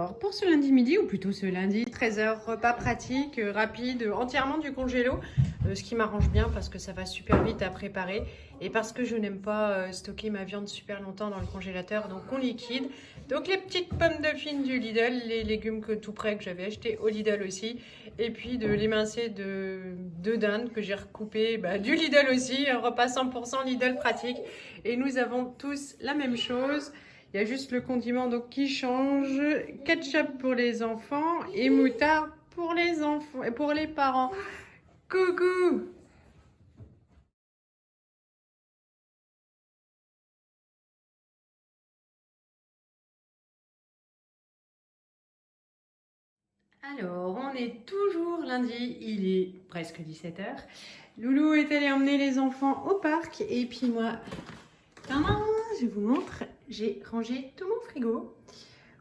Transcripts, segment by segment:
Alors, pour ce lundi midi, ou plutôt ce lundi 13h, repas pratique, rapide, entièrement du congélo, ce qui m'arrange bien parce que ça va super vite à préparer et parce que je n'aime pas stocker ma viande super longtemps dans le congélateur, donc on liquide. Donc les petites pommes de fine du Lidl, les légumes tout prêts que j'avais acheté au Lidl aussi, et puis de l'émincé de dinde que j'ai recoupé du Lidl aussi, un repas 100% Lidl pratique. Et nous avons tous la même chose. Il y a juste le condiment donc qui change. Ketchup pour les enfants et moutarde pour les enfants et pour les parents. Coucou! Alors, on est toujours lundi, il est presque 17h. Loulou est allé emmener les enfants au parc et puis moi, tadam, je vous montre, j'ai rangé tout mon frigo.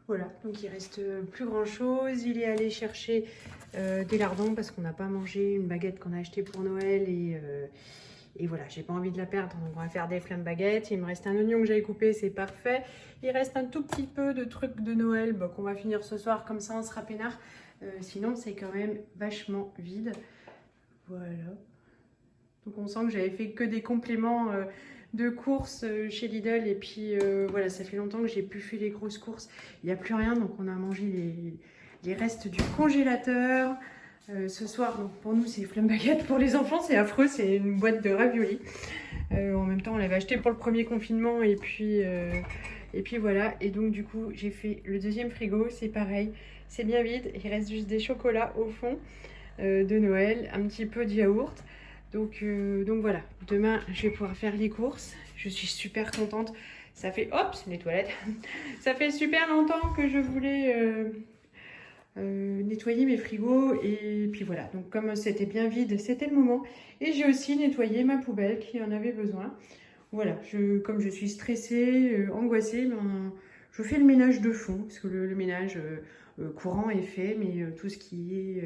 Voilà, donc il reste plus grand chose. Il est allé chercher des lardons parce qu'on n'a pas mangé une baguette qu'on a achetée pour Noël et voilà, j'ai pas envie de la perdre, donc on va faire des flammes baguettes. Il me reste un oignon que j'avais coupé, c'est parfait. Il reste un tout petit peu de trucs de Noël qu'on va finir ce soir, comme ça on sera peinard. Sinon c'est quand même vachement vide. Voilà. Donc on sent que j'avais fait que des compléments de courses chez Lidl et puis voilà, ça fait longtemps que j'ai plus fait les grosses courses. Il n'y a plus rien, donc on a mangé les restes du congélateur. Ce soir, donc pour nous c'est flamme baguette, pour les enfants c'est affreux, c'est une boîte de raviolis. En même temps on l'avait acheté pour le premier confinement et puis voilà. Et donc du coup j'ai fait le deuxième frigo, c'est pareil, c'est bien vide. Il reste juste des chocolats au fond de Noël, un petit peu de yaourt. Donc voilà, demain je vais pouvoir faire les courses. Je suis super contente. Ça fait, hop, c'est les toilettes. Ça fait super longtemps que je voulais nettoyer mes frigos. Et puis voilà, donc comme c'était bien vide, c'était le moment. Et j'ai aussi nettoyé ma poubelle qui en avait besoin. Voilà, comme je suis stressée, angoissée, je fais le ménage de fond. Parce que le ménage courant est fait, mais tout ce qui est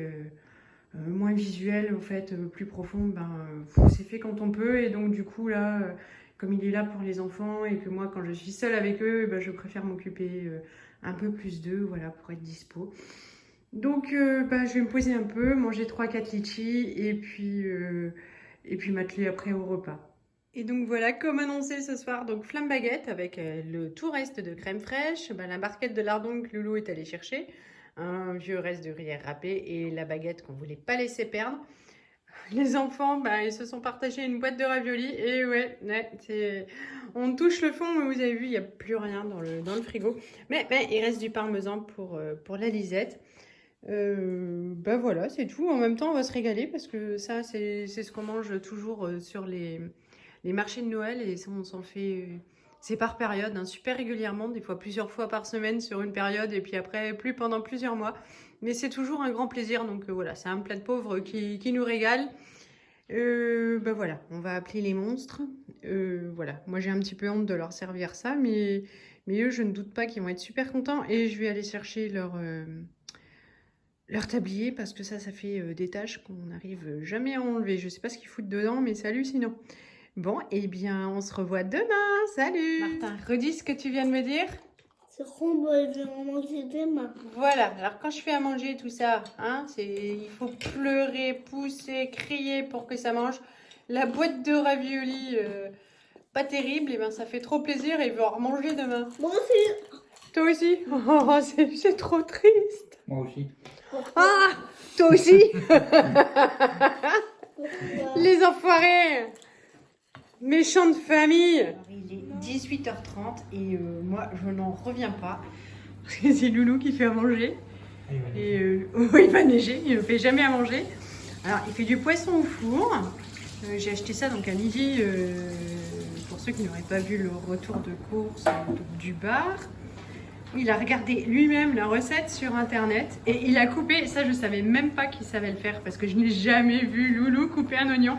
moins visuel, en fait, plus profond, c'est fait quand on peut. Et donc, du coup, là, comme il est là pour les enfants et que moi, quand je suis seule avec eux, je préfère m'occuper un peu plus d'eux, voilà, pour être dispo. Donc, je vais me poser un peu, manger 3-4 litchis et puis m'atteler après au repas. Et donc voilà, comme annoncé ce soir, donc flamme baguette avec le tout reste de crème fraîche, la barquette de lardons que Loulou est allé chercher, un vieux reste de gruyère râpée et la baguette qu'on voulait pas laisser perdre. Les enfants, ils se sont partagés une boîte de raviolis et ouais, on touche le fond, mais vous avez vu, il n'y a plus rien dans le frigo. Mais il reste du parmesan pour la Lisette. Voilà, c'est tout. En même temps, on va se régaler parce que ça, c'est ce qu'on mange toujours sur les marchés de Noël et ça, on s'en fait. C'est par période, hein, super régulièrement, des fois plusieurs fois par semaine sur une période et puis après plus pendant plusieurs mois. Mais c'est toujours un grand plaisir, donc voilà, c'est un plat de pauvre qui nous régale. Voilà, on va appeler les monstres. Voilà, moi j'ai un petit peu honte de leur servir ça, mais eux, je ne doute pas qu'ils vont être super contents et je vais aller chercher leur tablier parce que ça fait des tâches qu'on n'arrive jamais à enlever. Je sais pas ce qu'ils foutent dedans, mais c'est hallucinant. Bon, eh bien, on se revoit demain. Salut! Martin, redis ce que tu viens de me dire. C'est qu'on va manger demain. Voilà, alors quand je fais à manger tout ça, hein, il faut pleurer, pousser, crier pour que ça mange. La boîte de raviolis, pas terrible, et ça fait trop plaisir et il veut en remanger demain. Moi aussi. Toi aussi? Oh, c'est trop triste. Moi aussi. Ah, toi aussi? Les enfoirés! Méchante famille! Alors, il est 18h30 et moi je n'en reviens pas. Parce que c'est Loulou qui fait à manger. Et il va neiger, il ne fait jamais à manger. Alors il fait du poisson au four. J'ai acheté ça donc à midi pour ceux qui n'auraient pas vu le retour de course du bar. Il a regardé lui-même la recette sur internet et il a coupé, ça je savais même pas qu'il savait le faire parce que je n'ai jamais vu Loulou couper un oignon.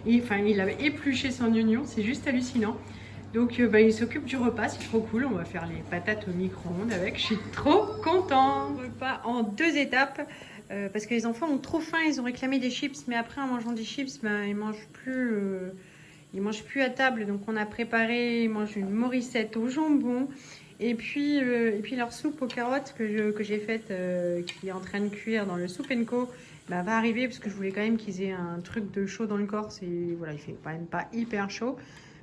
Il avait épluché son oignon, c'est juste hallucinant. Donc il s'occupe du repas, c'est trop cool. On va faire les patates au micro-ondes avec, je suis trop contente. Repas en 2 étapes parce que les enfants ont trop faim, ils ont réclamé des chips, mais après en mangeant des chips, ils mangent plus à table. Donc on a préparé, ils mangent une morissette au jambon Et puis leur soupe aux carottes que j'ai faite, qui est en train de cuire dans le Soup & Co, bah, va arriver parce que je voulais quand même qu'ils aient un truc de chaud dans le corps. Voilà, il fait quand même pas hyper chaud,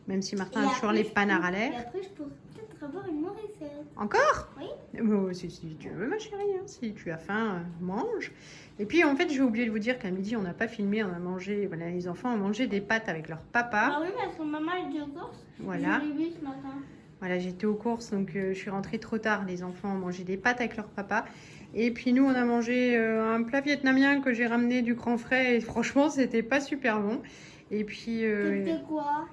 même si Martin a toujours les panards à l'air. Et après, je pourrais peut-être avoir une moricette. Encore? Oui. Bon, si tu veux, ma chérie, hein, si tu as faim, mange. Et puis en fait, j'ai oublié de vous dire qu'à midi, on n'a pas filmé, on a mangé, voilà, les enfants ont mangé des pâtes avec leur papa. Ah oui, parce que maman elle dit aux courses. Voilà. Je l'ai vu ce matin. Voilà, j'étais aux courses, donc je suis rentrée trop tard. Les enfants ont mangé des pâtes avec leur papa. Et puis nous, on a mangé un plat vietnamien que j'ai ramené du Grand Frais. Et franchement, c'était pas super bon. Et puis... C'était quoi?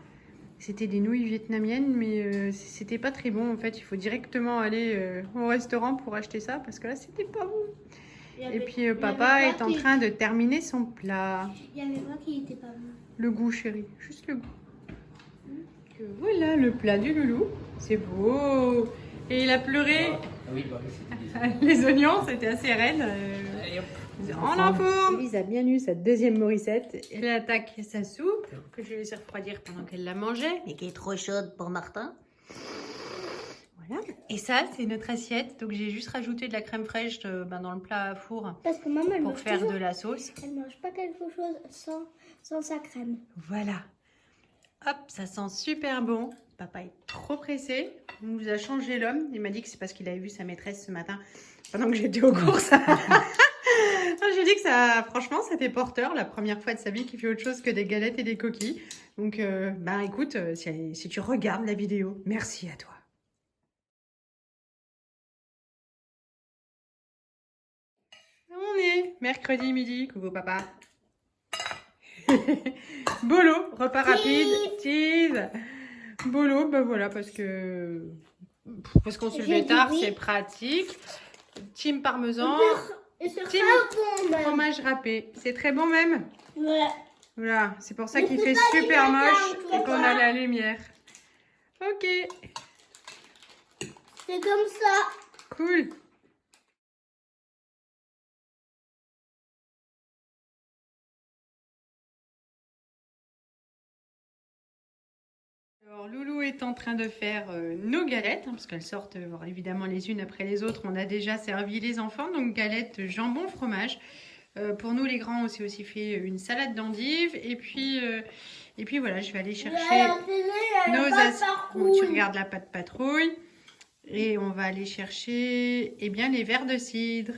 C'était des nouilles vietnamiennes, mais c'était pas très bon. En fait, il faut directement aller au restaurant pour acheter ça, parce que là, c'était pas bon. Et puis papa est en train de terminer son plat. Il y avait quoi qui était pas bon? Le goût, chérie, juste le goût. Voilà le plat du loulou. C'est beau. Et il a pleuré. Oui, bah oui, Les oignons, c'était assez raide. Allez, hop. En info. Elise a bien eu sa deuxième moricette. Elle attaque sa soupe, que je vais laisser refroidir pendant qu'elle la mangeait. Mais qui est trop chaude pour Martin. Voilà. Et ça, c'est notre assiette. Donc j'ai juste rajouté de la crème fraîche dans le plat à four Parce que maman elle pour mange faire toujours- de la sauce. Elle mange pas quelque chose sans sa crème. Voilà. Hop, ça sent super bon. Papa est trop pressé. On nous a changé l'homme. Il m'a dit que c'est parce qu'il avait vu sa maîtresse ce matin pendant que j'étais aux courses. J'ai dit que ça, franchement, c'était porteur. La première fois de sa vie qu'il fait autre chose que des galettes et des coquilles. Donc, bah écoute, si tu regardes la vidéo, merci à toi. On est mercredi midi. Coucou papa. Bolo, repas rapide, cheese. Bolo, bah voilà, parce qu'on se levait J'ai dit tard, oui. c'est pratique. Team parmesan, Et c'est Tim. très bon même. fromage râpé. C'est très bon même. Ouais. Voilà, c'est pour ça Mais qu'il c'est fait pas super du matin, moche tu et vois qu'on pas. a la lumière. Ok, C'est comme ça. cool. Alors, Loulou est en train de faire nos galettes, parce qu'elles sortent évidemment les unes après les autres. On a déjà servi les enfants, donc galettes jambon fromage. Pour nous les grands, on s'est aussi fait une salade d'endives. Et puis voilà, je vais aller chercher nos assiettes. Bon, tu regardes la pâte patrouille. Et on va aller chercher les verres de cidre.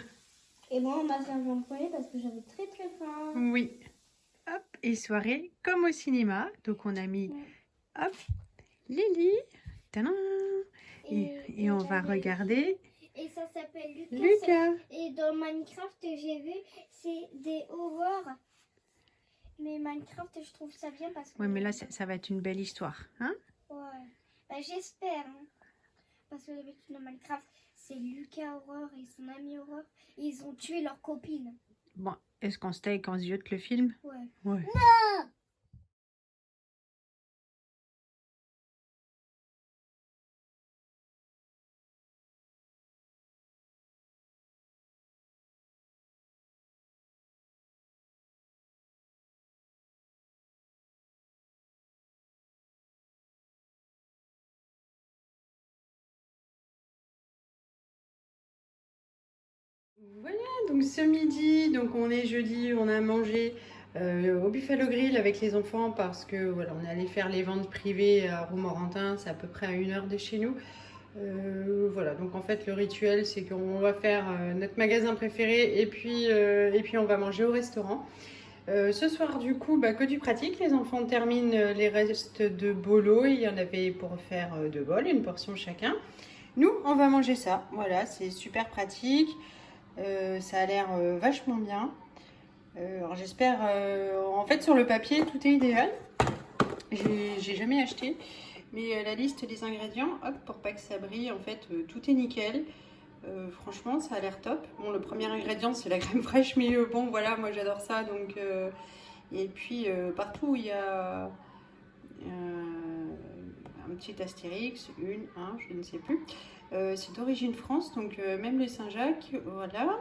Et moi, on m'a servi en premier parce que j'avais très très faim. Oui. Hop, et soirée comme au cinéma. Donc on a mis, hop, Lily. Tadam. Et on va regarder Et ça s'appelle Lucas. Lucas. Et dans Minecraft, j'ai vu, c'est des horreurs. Mais Minecraft, je trouve ça bien parce que... Oui, mais là, ça va être une belle histoire. Hein? Ouais. Bah, j'espère. Hein. Parce que d'habitude, dans Minecraft, c'est Lucas Horreur et son ami Horreur. Et ils ont tué leur copine. Bon, est-ce qu'on se tait quand on se ziote le film? Ouais. Ouais. Voilà, donc ce midi, donc on est jeudi, on a mangé au Buffalo Grill avec les enfants parce que voilà, on est allé faire les ventes privées à Romorantin, c'est à peu près à 1 heure de chez nous. Voilà, donc en fait le rituel c'est qu'on va faire notre magasin préféré et puis on va manger au restaurant. Ce soir du coup, bah, que du pratique, les enfants terminent les restes de bolo, il y en avait pour faire 2 bols, une portion chacun. Nous, on va manger ça, voilà, c'est super pratique. Ça a l'air vachement bien. Alors j'espère, en fait sur le papier tout est idéal. J'ai jamais acheté, mais la liste des ingrédients, hop, pour pas que ça brille, en fait tout est nickel. Franchement ça a l'air top. Bon, le premier ingrédient c'est la crème fraîche, mais bon voilà, moi j'adore ça. Donc, et puis partout où il y a un petit astérix, un, je ne sais plus. C'est d'origine France, donc même les Saint-Jacques, voilà.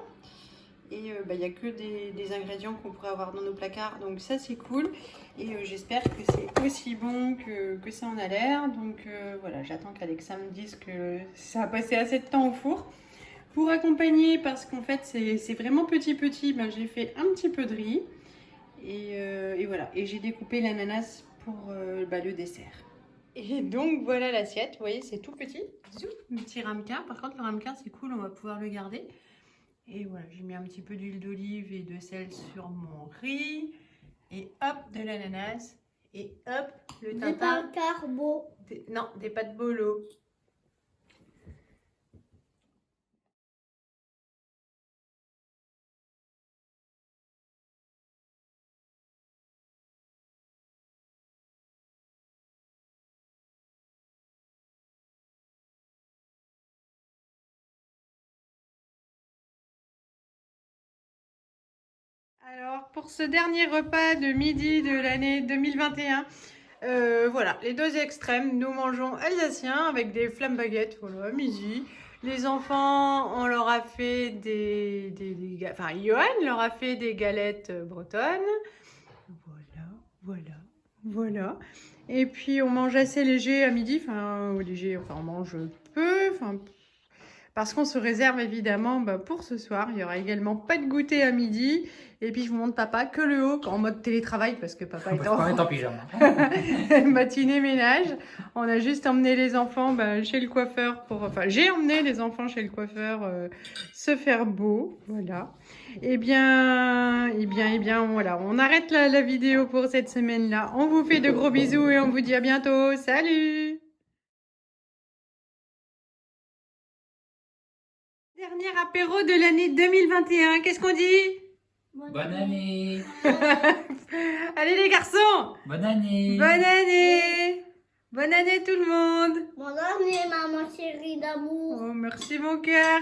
Et il n'y a que des ingrédients qu'on pourrait avoir dans nos placards. Donc ça c'est cool. Et j'espère que c'est aussi bon que ça en a l'air. Donc voilà, j'attends qu'Alexa me dise que ça a passé assez de temps au four. Pour accompagner, parce qu'en fait c'est vraiment petit, j'ai fait un petit peu de riz. Et voilà. Et j'ai découpé l'ananas pour le dessert. Et donc voilà l'assiette. Vous voyez, c'est tout petit. Un petit ramequin. Par contre, le ramequin c'est cool, on va pouvoir le garder. Et voilà, j'ai mis un petit peu d'huile d'olive et de sel sur mon riz. Et hop, de l'ananas. Et hop, le Des tatin. pains carbo. Non, des pâtes bolo. Alors, pour ce dernier repas de midi de l'année 2021, voilà, les deux extrêmes, nous mangeons alsacien avec des flammes baguettes, voilà, à midi. Les enfants, on leur a fait enfin, Johan leur a fait des galettes bretonnes. Voilà. Et puis, on mange assez léger à midi, enfin, on mange peu, enfin, parce qu'on se réserve évidemment pour ce soir. Il n'y aura également pas de goûter à midi. Et puis je vous montre papa que le haut en mode télétravail parce que papa est en pyjama. matinée ménage. On a juste emmené les enfants chez le coiffeur j'ai emmené les enfants chez le coiffeur se faire beau. Voilà. Eh bien, voilà. On arrête la vidéo pour cette semaine-là. On vous fait de gros bisous et on vous dit à bientôt. Salut! Dernier apéro de l'année 2021. Qu'est-ce qu'on dit? Bonne année. Allez les garçons! Bonne année. Bonne année! Bonne année tout le monde! Bonne année, maman chérie d'amour. Oh, merci mon cœur!